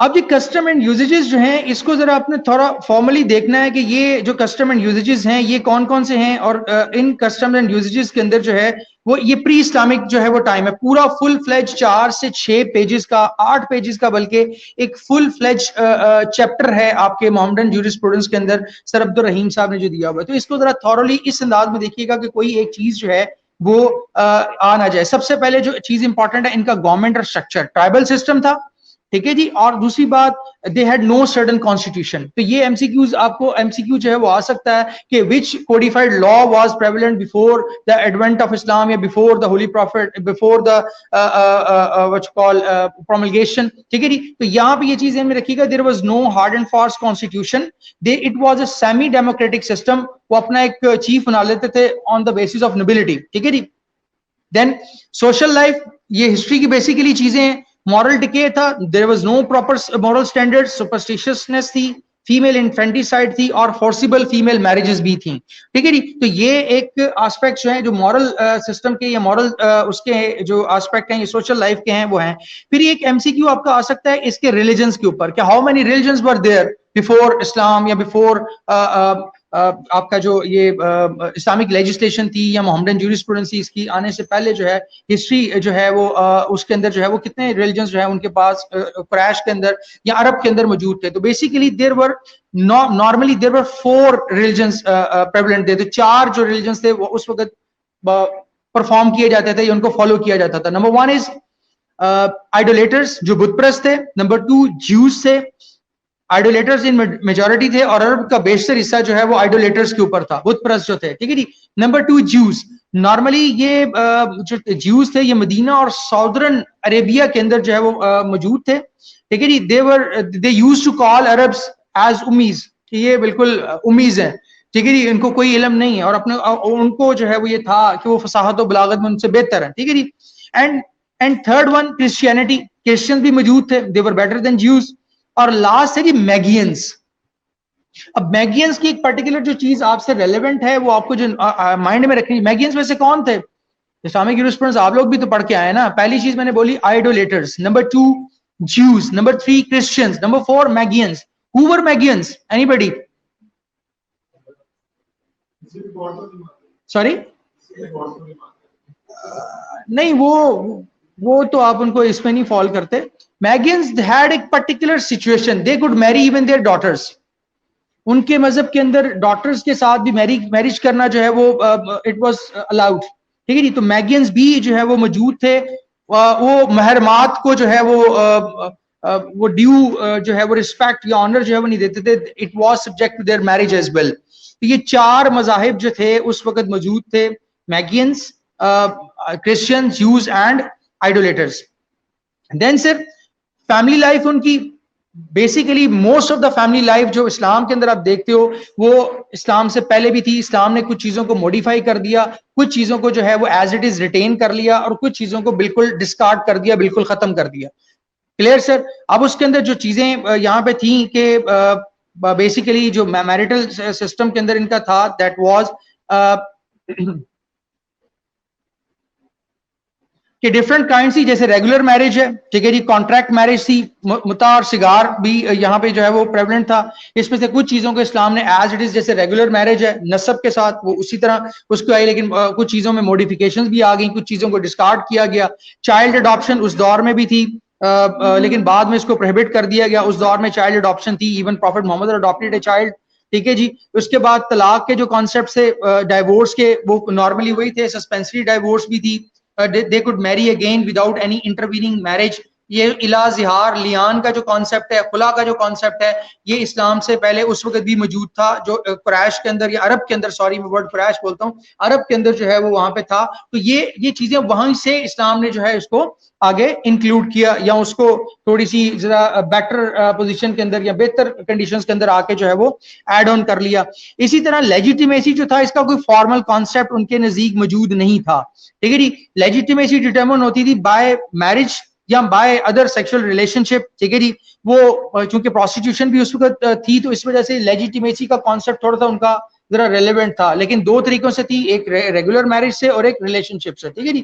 اب یہ custom and usages جو ہیں اس کو ذرا آپ نے تھوڑا فارملی دیکھنا ہے کہ یہ جو کسٹم اینڈ یوزیجز ہیں یہ کون کون سے ہیں, اور ان کسٹم اینڈ یوزیجز کے اندر جو ہے وہ یہ پری اسلامک جو ہے وہ ٹائم ہے, پورا فل فلیج 4 سے 6 پیجز کا 8 پیجز کا بلکہ ایک فل فلیج چیپٹر ہے آپ کے محمدن جورسپروڈنس کے اندر سر عبد الرحیم صاحب نے جو دیا ہوا ہے. تو اس کو ذرا تھورلی اس انداز میں دیکھیے گا کہ کوئی ایک چیز جو ہے وہ آ نہ جائے. سب سے پہلے جو چیز امپورٹنٹ ہے ان کا گورنمنٹ اور اسٹرکچر, ٹرائبل سسٹم تھا, ٹھیک ہے جی. اور دوسری بات they had no certain constitution. تو یہ ایم سی کیوز آپ کو ایم سی کیو جو ہے وہ آ سکتا ہے کہ which codified law was prevalent before the advent of Islam یا before the holy prophet, before the what you call promulgation, ٹھیک ہے جی. تو یہاں پہ یہ چیز میں رکھیے گا, there was no hard and fast constitution, it was a semi democratic system. وہ اپنا ایک چیف بنا لیتے تھے on the basis of nobility, ٹھیک ہے جی. Then social life, یہ ہسٹری کی بیسیکلی چیزیں ہیں. moral decay تھا, there was no proper moral standards, superstitiousness تھی, فیمیل انفینٹیسائڈ تھی, اور فورسیبل فیمیل میرجز بھی تھیں, ٹھیک ہے جی. تو یہ ایک آسپیکٹ جو ہیں جو مورل سسٹم کے یا مورل اس کے جو آسپیکٹ ہیں یہ سوشل لائف کے ہیں وہ ہیں. پھر ایک ایم سی کیو آپ کا آ سکتا ہے اس کے ریلیجنس کے اوپر کہ how many religions were there before Islam یا بفور آپ کا جو یہ اسلامک لیجسلیشن تھی یا محمدن جورسپروڈنس تھی اس کی آنے سے پہلے جو ہے ہسٹری جو ہے وہ اس کے اندر جو ہے وہ کتنے ریلیجنس جو ہے ان کے پاس قریش کے اندر یا عرب کے اندر موجود تھے. تو basically there were normally there were 4 religions prevalent تھے. تو 4 جو ریلیجنس تھے وہ اس وقت پرفارم کیے جاتے تھے یا ان کو فالو کیا جاتا تھا. نمبر 1 از آئیڈولیٹرز جو بت پرست تھے. نمبر 2 جیوز تھے, آئیڈولیٹرز ان میجورٹی تھے اور عرب کا بیشتر حصہ جو ہے وہ آئیڈولیٹرز کے اوپر تھا, بت پرست جو تھے, ٹھیک ہے جی. نمبر 2 جیوز, نارملی یہ جو جیوز تھے یہ مدینہ اور ساؤدرن عربیہ کے اندر جو ہے وہ موجود تھے, ٹھیک ہے جی. they used to call Arabs as امیز, یہ بالکل امیز ہیں, ٹھیک ہے جی. ان کو کوئی علم نہیں ہے اور اپنے ان کو جو ہے وہ یہ تھا کہ وہ فصاحت و بلاغت میں ان سے بہتر ہیں, ٹھیک ہے جی. And third one Christianity, Christian بھی موجود تھے, they were better than Jews. اور لاسٹ ہے جی میگینز. اب میگینز کی ایک پرٹیکولر جو چیز آپ سے ریلیونٹ ہے وہ آپ کو جو مائنڈ میں رکھنی, میگینز میں سے کون تھے؟ اسلامک جورسپروڈنس آپ لوگ بھی تو پڑھ کے آئے نا. پہلی چیز میں نے بولی idolaters, number 2 Jews, number 3 Christians, number 4 Magians. Who were Magians? Anybody? Sorry? نہیں وہ تو آپ ان کو اس میں نہیں فال کرتے. Magians had a particular situation. They could marry even their daughters. ان کے مذہب کے اندر ڈاٹرز کے ساتھ بھی میرج کرنا جو ہے وہ it was allowed, ٹھیک ہے جی. تو Magians بھی جو ہے وہ موجود تھے, وہ محرمات کو جو ہے وہ ڈیو جو ہے وہ رسپیکٹ یا آنر جو ہے وہ نہیں دیتے تھے. It was subject to their marriage as well. یہ 4 مذاہب جو تھے اس وقت موجود تھے, Magians, Christians, Jews and idolaters. Then sir family life ان کی basically most of the family life جو اسلام کے اندر آپ دیکھتے ہو وہ اسلام سے پہلے بھی تھی. اسلام نے کچھ چیزوں کو موڈیفائی کر دیا, کچھ چیزوں کو جو ہے وہ ایز اٹ از ریٹین کر لیا اور کچھ چیزوں کو بالکل ڈسکارڈ کر دیا, بالکل ختم کر دیا. کلیئر سر؟ اب اس کے اندر جو چیزیں یہاں پہ تھیں کہ بیسیکلی جو میریٹل سسٹم کے اندر ان کا تھا دیٹ واز کہ ڈفرنٹ کائنڈ سی, جیسے ریگولر میرج ہے, ٹھیک ہے جی, کانٹریکٹ میرج تھی, متا اور سگار بھی یہاں پہ جو ہے وہ پریولنٹ تھا. اس میں سے کچھ چیزوں کو اسلام نے ایز اٹ از, جیسے ریگولر میرج ہے نسب کے ساتھ وہ اسی طرح اس کو آئی, لیکن کچھ چیزوں میں موڈیفیکیشنز بھی آ گئیں, کچھ چیزوں کو ڈسکارڈ کیا گیا. چائلڈ اڈاپشن اس دور میں بھی تھی لیکن بعد میں اس کو پروہیبٹ کر دیا گیا. اس دور میں چائلڈ اڈاپشن تھی, even prophet Muhammad adopted a child, ٹھیک ہے جی. اس کے بعد طلاق کے جو کانسیپٹ تھے, ڈائیورس کے, وہ نارملی وہی تھے, سسپینسری ڈائیورس بھی تھی. They could marry again without any intervening marriage. یہ الا زہار لیان کا جو کانسیپٹ ہے, خلا کا جو کانسیپٹ ہے, یہ اسلام سے پہلے اس وقت بھی موجود تھا جو قریش کے اندر یا عرب کے اندر, سوری میں ورڈ قریش بولتا ہوں, عرب کے اندر جو ہے وہ وہاں پہ تھا. تو یہ چیزیں وہاں سے اسلام نے جو ہے اس کو آگے انکلوڈ کیا یا اس کو تھوڑی سی ذرا بیٹر پوزیشن کے اندر یا بہتر کنڈیشنز کے اندر آ کے جو ہے وہ ایڈ آن کر لیا. اسی طرح لیجیٹیمیسی جو تھا اس کا کوئی فارمل کانسیپٹ ان کے نزدیک موجود نہیں تھا, ٹھیک ہے جی. لیجیٹیمیسی ڈیٹرمن ہوتی تھی بائی میرج یا بائی ادر سیکشل ریلیشن شپ, ٹھیک ہے جی. وہ چونکہ پروسٹیٹیوشن بھی اس وقت تھی تو اس وجہ سے لیجیٹیمیسی کا کانسیپٹ تھوڑا سا ان کا ذرا ریلیونٹ تھا, لیکن 2 طریقوں سے تھی, ایک ریگولر میرج سے اور ایک ریلیشن شپ سے, ٹھیک ہے جی.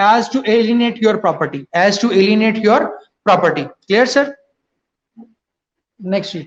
as to alienate your property, as to alienate your property. Clear sir? Next sheet.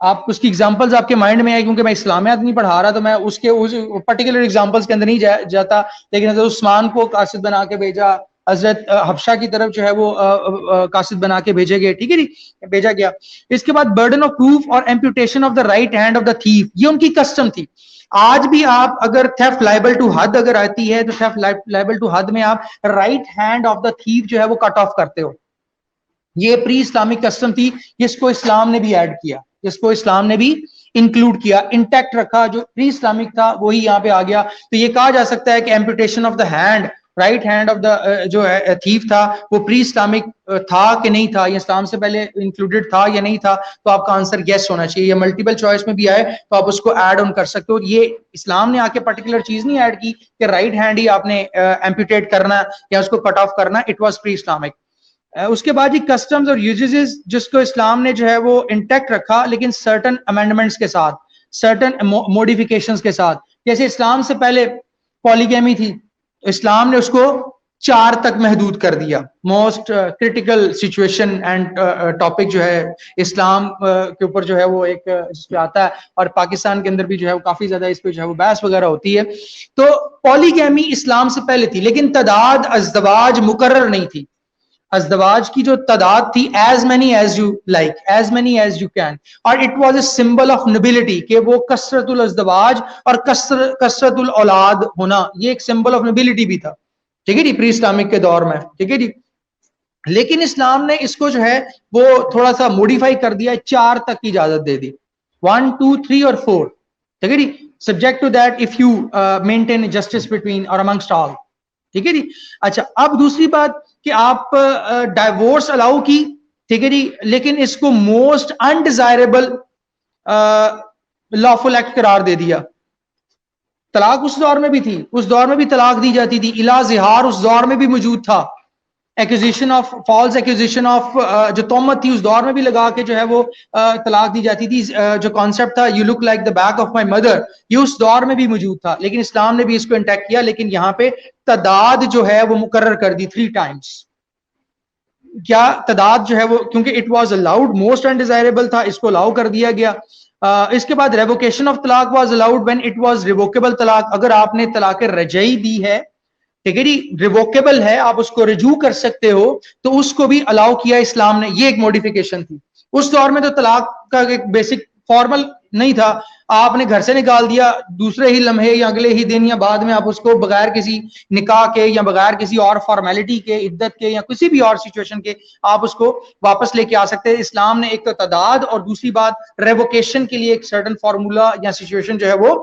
آپ اس کی ایگزامپلز آپ کے مائنڈ میں آئے، کیونکہ میں اسلامیات نہیں پڑھا رہا تو میں اس کے پرٹیکولر ایگزامپلس کے اندر نہیں جاتا، لیکن حضرت عثمان کو قاصد بنا کے بھیجا، حضرت حبشہ کی طرف جو ہے وہ قاصد بنا کے بھیجے گئے، ٹھیک ہے جی، بھیجا گیا. اس کے بعد برڈن آف پروف اور amputation of the right hand of the thief, یہ ان کی کسٹم تھی. آج بھی آپ اگر تھیفٹ لائبل ٹو حد اگر آتی ہے تو تھیفٹ لائبل ٹو حد میں آپ رائٹ ہینڈ آف دا تھیف جو ہے وہ کٹ آف کرتے ہو. یہ پری اسلامک کسٹم تھی، جس کو اسلام نے بھی ایڈ کیا، جس کو اسلام نے بھی انکلوڈ کیا، انٹیکٹ رکھا. جو پری اسلامک تھا وہی یہاں پہ آ گیا. تو یہ کہا جا سکتا ہے کہ amputation of the hand, right hand of the جو ہے تھیف تھا، وہ پری اسلامک تھا کہ نہیں تھا، یہ اسلام سے پہلے انکلوڈڈ تھا یا نہیں تھا. تو آپ کا آنسر یس ہونا چاہیے. یہ ملٹیپل چوائس میں بھی آئے تو آپ اس کو ایڈ آن کر سکتے ہو. یہ اسلام نے آ کے پرٹیکولر چیز نہیں ایڈ کی کہ رائٹ ہینڈ ہی آپ نے ایمپوٹیٹ کرنا یا اس کو کٹ آف کرنا. It was pre Islamic. اس کے بعد یہ کسٹمز اور یوزز جس کو اسلام نے جو ہے وہ انٹیکٹ رکھا، لیکن سرٹن امینڈمنٹس کے ساتھ، سرٹن موڈیفیکیشنز کے ساتھ. جیسے اسلام سے پہلے پالیگیمی تھی، اسلام نے اس کو 4 تک محدود کر دیا. Most critical situation and topic جو ہے اسلام کے اوپر جو ہے وہ ایک اس پہ آتا ہے، اور پاکستان کے اندر بھی جو ہے وہ کافی زیادہ اس پہ جو ہے وہ بحث وغیرہ ہوتی ہے. تو پالیگیمی اسلام سے پہلے تھی، لیکن تعداد ازدواج مقرر نہیں تھی. ازدواج کی جو تعداد تھی as many as you like, as many as you can, اور it was a symbol of nobility کہ وہ کثرت الازدواج اور کثرت الاولاد ہونا یہ ایک symbol of nobility بھی تھا. ٹھیک ہے جی، پری اسلامک کے دور میں. ٹھیک ہے جی، لیکن اسلام نے اس کو جو ہے وہ تھوڑا سا موڈیفائی کر دیا، 4 تک کی اجازت دے دی، 1 2 3 اور 4. ٹھیک ہے جی، subject to that if you maintain justice between or amongst all. ٹھیک ہے جی. اچھا، اب دوسری بات کہ آپ ڈائیورس الاؤ کی، ٹھیک ہے جی، لیکن اس کو موسٹ انڈیزائربل لافل ایکٹ قرار دے دیا. طلاق اس دور میں بھی تھی، اس دور میں بھی طلاق دی جاتی تھی. الا زہار اس دور میں بھی موجود تھا. Acquisition of false acquisition of جو تہمت تھی اس دور میں بھی لگا کے جو ہے وہ طلاق دی جاتی تھی. جو کانسیپٹ تھا you look like the back of my mother, یہ اس دور میں بھی موجود تھا، لیکن اسلام نے بھی اس کو انٹیکٹ کیا. لیکن یہاں پہ تعداد جو ہے وہ مقرر کر دی 3 ٹائمز. کیا تعداد جو ہے وہ، کیونکہ it was allowed, most undesirable تھا، اس کو الاؤ کر دیا گیا. اس کے بعد ریووکیشن آف طلاق was allowed when it was revocable طلاق. اگر آپ نے طلاق رجعی دی ہے، ٹھیک ہے جی، ریووکیبل ہے، آپ اس کو رجوع کر سکتے ہو، تو اس کو بھی الاؤ کیا اسلام نے. یہ ایک موڈیفیکیشن تھی. اس دور میں تو طلاق کا ایک بیسک فارمل نہیں تھا. آپ نے گھر سے نکال دیا، دوسرے ہی لمحے یا اگلے ہی دن یا بعد میں آپ اس کو بغیر کسی نکاح کے یا بغیر کسی اور فارمیلٹی کے، عدت کے یا کسی بھی اور سچویشن کے آپ اس کو واپس لے کے آ سکتے ہیں. اسلام نے ایک تو تعداد اور دوسری بات ریووکیشن کے لیے ایک سرٹن فارمولا یا سچویشن جو ہے وہ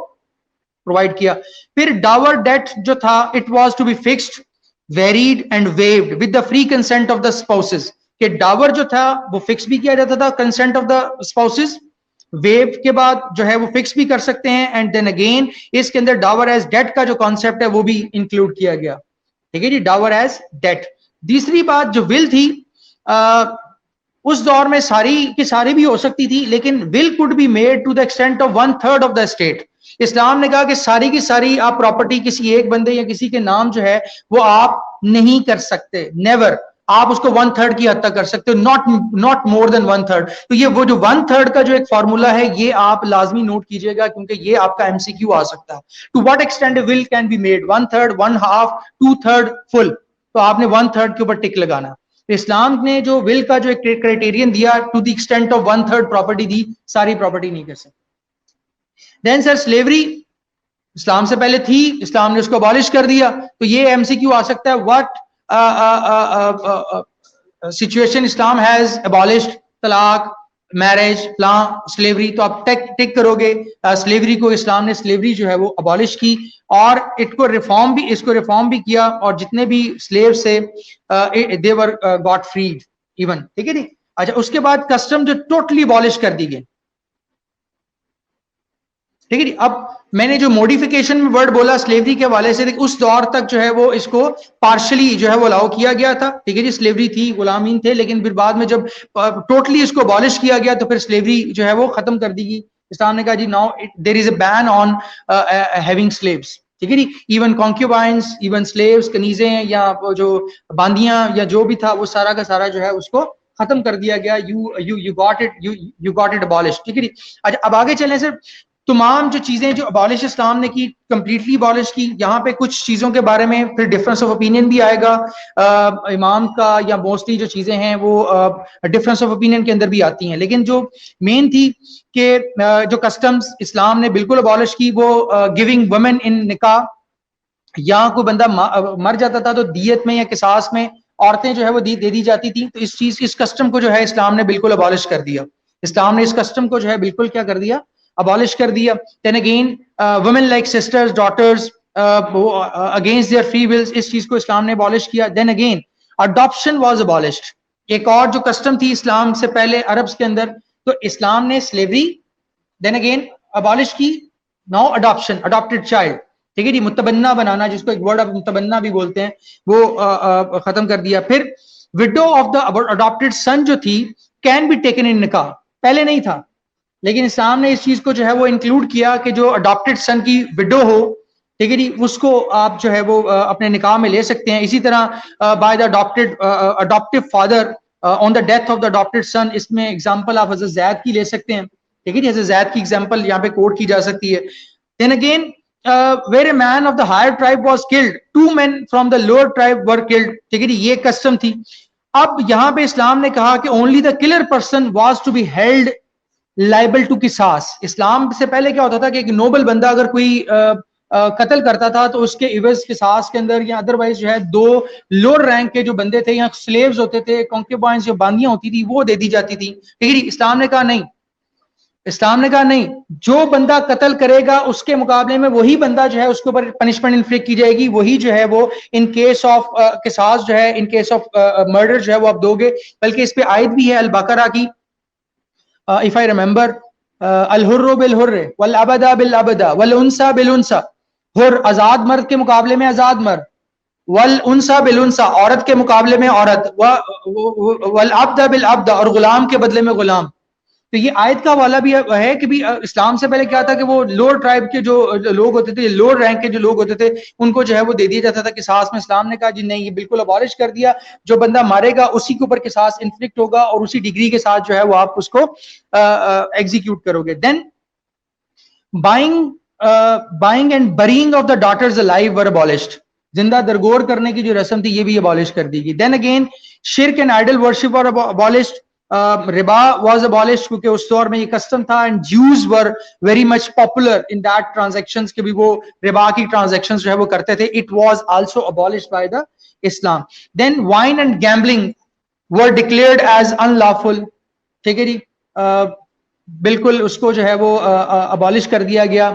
پرووائڈ کیا. پھر ڈاور ڈیٹ جو تھا it was to be fixed, varied and waived with the free consent of the spouses. کہ ڈاور جو تھا وہ فکس بھی کیا جاتا تھا consent of the spouses, waive کے بعد جو ہے وہ فکس بھی کر سکتے ہیں. اینڈ دین اگین اس کے اندر ڈاور ایز ڈیٹ کا جو کانسیپٹ ہے وہ بھی انکلوڈ کیا گیا. ٹھیک ہے جی، ڈاور ایز ڈیٹ. تیسری بات جو ول تھی، اس دور میں ساری کی ساری بھی ہو سکتی تھی، لیکن will could be made to the extent of 1/3 of the state. Islam نے کہا کہ ساری کی ساری آپ پراپرٹی کسی ایک بندے یا کسی کے نام جو ہے وہ آپ نہیں کر سکتے، نیور. آپ اس کو 1/3 کی حد تک کر سکتے ہو، ناٹ مور دین 1/3. تو یہ وہ جو 1/3 کا جو ایک فارمولا ہے یہ آپ لازمی نوٹ کیجئے گا، کیونکہ یہ آپ کا MCQ آ سکتا ہے. To what extent will can be made, 1/3 1/2 2/3 full. تو آپ نے 1/3 کے اوپر ٹک لگانا. اسلام نے جو ول کا جو ایک کرائٹیرین دیا to the extent of 1/3 property دی، ساری پراپرٹی نہیں کر سکتے. دین سر سلیوری اسلام سے پہلے تھی، اسلام نے اس کو abolish کر دیا. تو یہ MCQ آ سکتا ہے، what situation Islam has abolished طلاق، میرج، فلاں، سلیوری. تو آپ ٹک کرو گے سلیوری کو اسلام نے سلیوری جو ہے وہ abolish کی، اور اس کو ریفارم بھی کیا، اور جتنے بھی سلیو سے they were got freed even. ٹھیک ہے جی. اچھا، اس کے بعد کسٹم جو ٹوٹلی abolish کر دی گئی. ٹھیک ہے جی. اب میں نے جو موڈیفیکیشن میں ورڈ بولا سلیوری کے حوالے سے، اس دور تک جو ہے وہ اس کو پارشلی جو ہے وہ الاؤ کیا گیا تھا. ٹھیک ہے جی، سلیوری تھی، غلامین تھے، لیکن پھر بعد میں جب ٹوٹلی اس کو abolish کیا گیا تو پھر سلیوری جو ہے وہ ختم کر دی گئی. اسلام نے کہا جی now there is a ban on having slaves. ٹھیک ہے جی، ایون کانکیوبائنس، ایون سلیوز، کنیزیں یا جو باندیاں یا جو بھی تھا وہ سارا کا سارا جو ہے اس کو ختم کر دیا گیا. you got it abolished. ٹھیک ہے جی. اچھا اب آگے چلیں سر. تمام جو چیزیں جو ابالش اسلام نے کی کمپلیٹلی ابالش کی. یہاں پہ کچھ چیزوں کے بارے میں پھر ڈفرینس آف اوپینین بھی آئے گا امام کا, یا موسٹلی جو چیزیں ہیں وہ ڈفرینس آف اوپینین کے اندر بھی آتی ہیں. لیکن جو مین تھی کہ جو کسٹمز اسلام نے بالکل ابالش کی وہ گیونگ وومن ان نکاح, یا کوئی بندہ مر جاتا تھا تو دیت میں یا قصاص میں عورتیں جو ہے وہ دے دی جاتی تھی. تو اس چیز اس کسٹم کو جو ہے اسلام نے بالکل ابالش کر دیا. اسلام نے اس کسٹم کو جو ہے بالکل کیا کر دیا, abolish کر دیا. Then again women like sisters, daughters against their free wills, اس چیز کو اسلام نے abolish کیا. Then again adoption was abolished. ایک اور جو کسٹم تھی اسلام سے پہلے عربs کے اندر, تو اسلام نے slavery then again abolish کی. Now adoption, adopted child, ٹھیک ہے جی, متبنہ بنانا جس کو ایک ورڈ آف متبنہ بھی بولتے ہیں, وہ ختم کر دیا. پھر widow of the adopted son جو تھی can be taken in نکاح, پہلے نہیں تھا لیکن اسلام نے اس چیز کو جو ہے وہ انکلوڈ کیا کہ جو اڈاپٹڈ سن کی وڈو ہو, ٹھیک ہے جی, اس کو آپ جو ہے وہ اپنے نکاح میں لے سکتے ہیں. اسی طرح by the adoptive father on the death of the adopted son, اس میں ایگزامپل آپ حضرت زید کی لے سکتے ہیں, ٹھیک ہے جی, حضرت زید کی ایگزامپل یہاں پہ کوٹ کی جا سکتی ہے. Then again where a man of the higher tribe was killed, 2 men from the lower tribe were killed, ٹھیک ہے جی, یہ کسٹم تھی. اب یہاں پہ اسلام نے کہا کہ only the killer person was to be held liable to قصاص. اسلام سے پہلے کیا ہوتا تھا کہ ایک نوبل بندہ اگر کوئی قتل کرتا تھا تو اس کے عوض قصاص کے اندر یا ادروائز جو ہے 2 لوور رینک کے جو بندے تھے یا سلیوز ہوتے تھے, کانکیبائنز جو باندیاں ہوتی تھی وہ دے دی جاتی تھی, ٹھیک ہے جی. اسلام نے کہا نہیں, اسلام نے کہا نہیں, جو بندہ قتل کرے گا اس کے مقابلے میں وہی بندہ جو ہے اس کے اوپر پنشمنٹ انفلکٹ کی جائے گی, وہی جو ہے وہ ان کیس آف قصاص جو ہے ان کیس آف مرڈر جو ہے وہ آپ دو گے. بلکہ اس پہ آیت بھی ہے البقرہ کی, if I remember, الحر بالحر والعبد بالعبد والانثى بالانثى, حر آزاد مرد کے مقابلے میں آزاد مرد, والانثى بالانثى عورت کے مقابلے میں عورت, والعبد بالعبد اور غلام کے بدلے میں غلام. تو یہ آیت کا حوالہ بھی ہے کہ بھی اسلام سے پہلے کیا تھا کہ وہ لوور ٹرائب کے جو لوگ ہوتے تھے, لوور رینک کے جو لوگ ہوتے تھے, ان کو جو ہے وہ دے دیا جاتا تھا قصاص میں. اسلام نے کہا جی نہیں, یہ بالکل ابالش کر دیا, جو بندہ مارے گا اسی کے اوپر قصاص انفلکٹ ہوگا اور اسی ڈگری کے ساتھ جو ہے وہ آپ اس کو ایگزیکیوٹ کرو گے. دین buying and burying of the daughters alive were abolished. زندہ درگور کرنے کی جو رسم تھی یہ بھی ابالش کر دی گئی. Then again shirk and idol worship were abolished. ربا واز abolished کیونکہ اس دور میں یہ کسٹم تھا, and Jews were very much popular in that transactions کہ بھی وہ ربا کی ٹرانزیکشنز جو ہے وہ کرتے تھے. It was also abolished by the Islam. Then wine and gambling were declared as unlawful, ٹھیک ہے جی, بالکل اس کو جو ہے وہ abolish کر دیا گیا.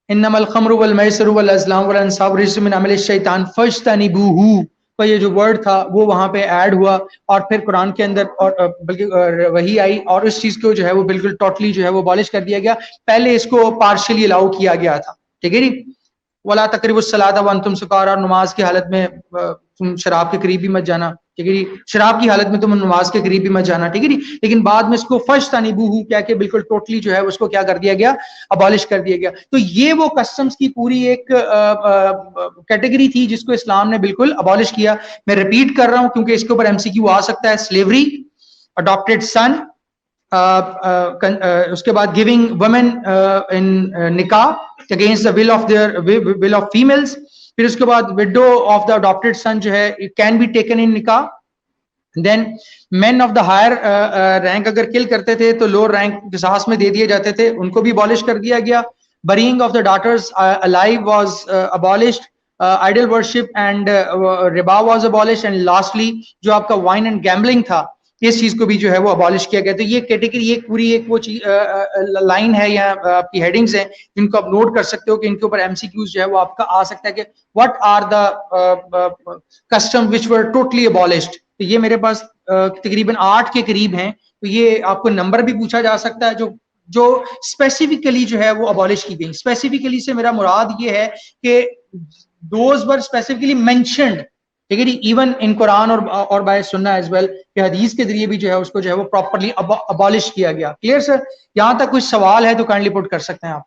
انما الخمر والمیسر والازلام والانصاب رجس من عمل الشیطان فاجتنبوہ, تو یہ جو ورڈ تھا وہ وہاں پہ ایڈ ہوا اور پھر قرآن کے اندر اور بلکہ وہی آئی اور اس چیز کو جو ہے وہ بالکل ٹوٹلی جو ہے وہ abolish کر دیا گیا. پہلے اس کو پارشلی الاؤ کیا گیا تھا, ٹھیک ہے جی. ولا تقربوا الصلاۃ وانتم سکارى, نماز کی حالت میں تم شراب کے قریب بھی مت جانا, ٹھیک ہے جی, شراب کی حالت میں تم نماز کے قریب بھی مت جانا, ٹھیک ہے جی. لیکن بعد میں اس کو فاجتنبوہ کہہ کے بالکل ٹوٹلی جو ہے اس کو کیا کر دیا گیا, ابالش کر دیا گیا. تو یہ وہ کسٹمز کی پوری ایک کیٹیگری تھی جس کو اسلام نے بالکل ابالش کیا. میں ریپیٹ کر رہا ہوں کیونکہ اس کے اوپر MCQ آ سکتا ہے. سلیوری, اڈاپٹیڈ سن, اس کے بعد گیونگ وومن ان نکاح against the will of females, پھر اس کے بعد widow of the adopted son جو ہے can be taken in نکاح. Then men of the higher rank اگر kill کرتے تھے تو lower rank قصاص میں دے دیے جاتے تھے, ان کو بھی abolish کر دیا گیا. burying of the daughters alive was abolished. idol worship and riba was abolished. and lastly جو آپ کا wine and gambling تھا اس چیز کو بھی جو ہے وہ abolish کیا گیا. تو یہ کیٹیگری ایک پوری ایک وہ لائن ہے یا آپ کی ہیڈنگز ہیں جن کو آپ نوٹ کر سکتے ہو کہ ان کے اوپر MCQs جو ہے وہ آپ کا آ سکتا ہے کہ what are the customs which were totally abolished. تو یہ میرے پاس تقریباً 8 کے قریب ہیں, تو یہ آپ کو نمبر بھی پوچھا جا سکتا ہے جو اسپیسیفکلی جو ہے وہ abolish کی گئی. اسپیسیفکلی سے میرا مراد یہ ہے کہ those were specifically mentioned, ٹھیک ہے جی, ایون ان قرآن اور بائی سنہ ایز ویل, کہ حدیث کے ذریعے بھی جو ہے اس کو جو ہے وہ پراپرلی abolish کیا گیا. کلیئر سر, یہاں تک کچھ سوال ہے تو کائنڈلی پٹ کر سکتے ہیں آپ.